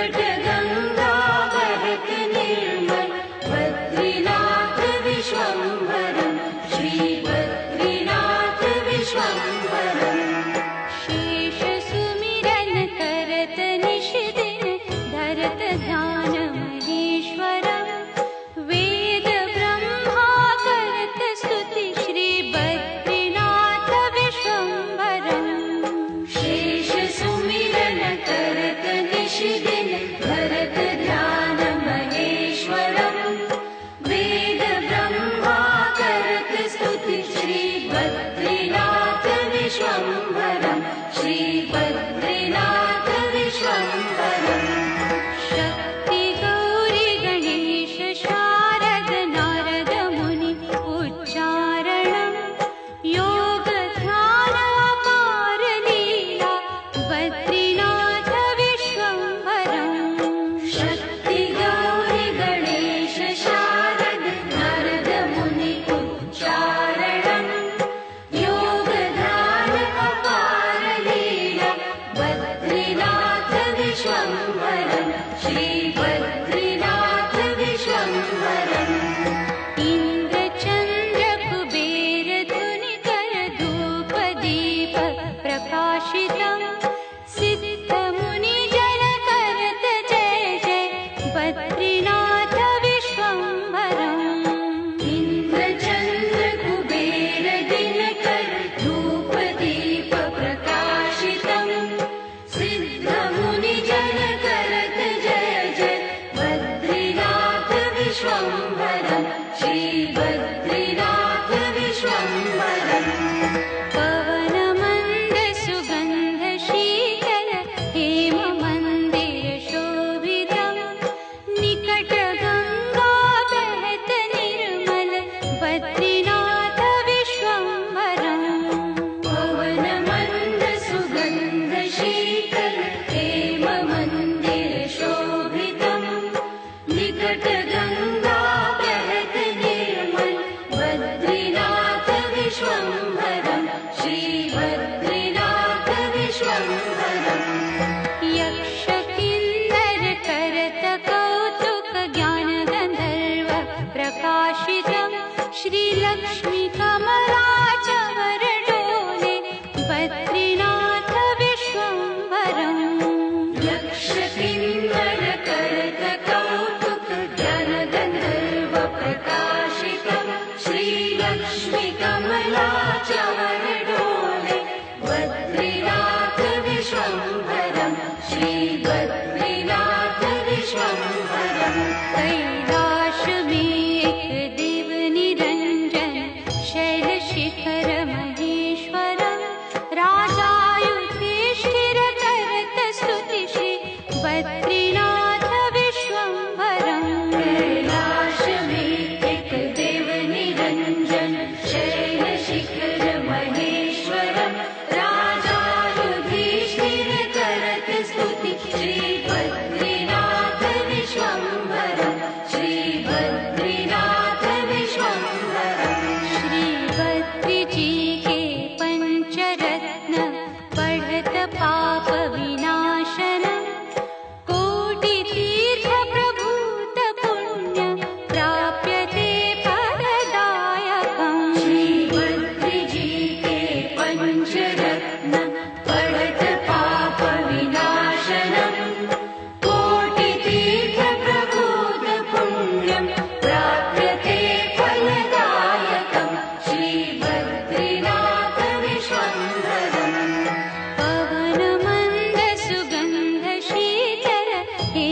गंगा बहत निर्मल बद्रीनाथ विश्वम्भरं श्री बद्रीनाथ विश्वम्भरं। शेष सुमिरन करत निश दिन धरत ध्यान महेश्वरं। वेद ब्रह्मा करत स्तुति श्री बद्रीनाथ विश्वम्भरं। शेष सुमिरन करत निश दिन धरत ध्यान महेश्वरं। वेद ब्रह्मा करत स्तुति श्री बद्रीनाथ विश्वम्भरं श्री बद्रीनाथ विश्वम्भरं। शक्ति गौरी गणेश शारद नारद मुनि उच्चारणं। योग ध्यान अपार लीला बद्रीनाथ विश्वम्भरं। शक्ति गौरी गणेश शारद नारद मुनि उच्चारणं। योग ध्यान अपार लीला बद्रीनाथ विश्वम्भरं श्री बद्रीनाथ विश्वम्भरम्। इंद्र चंद्र कुबेर धुनि कर धूप दीप प्रकाशितं। सिद्ध मुनि जन करत जय जय बद्रीनाथ विश्वम्भरम्। इंद्र चंद्र कुबेर दिनकर धूप दीप प्रकाशितं। सिद्ध मुनि जन करत जय जय बद्रीनाथ विश्वम्भरं श्री बद्रीनाथ विश्वम्भरम्। पवन मंद सुगंध शीतल हेम मंदिर शोभितं। निकट गंगा बहत निर्मल बद्रीनाथ विश्वम्भरं। पवन मंद सुगंध शीतल हेम मंदिर शोभितं। निकट गंगा बहत निर्मल बद्रीनाथ विश्वम्भरं श्री बद्रीनाथ विश्वम्भरम्। यक्ष किन्नर करत कौतुक ज्ञान गंधर्व प्रकाशितं। श्री लक्ष्मी कमला चवर डोले बद्रीनाथ विश्वम्भरं। यक्ष किन्नर करत कौतुक ज्ञान गंधर्व प्रकाशितं। श्री लक्ष्मी कमला चवर डोले बद्रीनाथ विश्वम्भरं श्री बद्रीनाथ विश्वम्भरं। कैलाश में एक देव निरंजन शैल शिखर महेश्वरं। राजा युधिष्ठिर करत स्तुति श्री बद्रीनाथ विश्वम्भरं। कैलाश में एक देव निरंजन शैल शिखर महेश्वरं। राजा युधिष्ठिर करत स्तुति श्री बद्रीनाथ विश्वम्भरं श्री बद्रीनाथ विश्वम्भरं। श्री बद्री जी के पंचरत्न पढ़त पाप विनाशनं। कोटि तीर्थ प्रभूत पुण्य प्राप्यते फलदायकम्। श्री बद्री जी के पंचरत्न पढ़त पाप विनाशनं। कोटि तीर्थ प्रभूत पुण्यं प्राप्यते फलदायकम् श्री बद्रीनाथ विश्वम्भरम्। पवन मंद सुगंध शीतल हे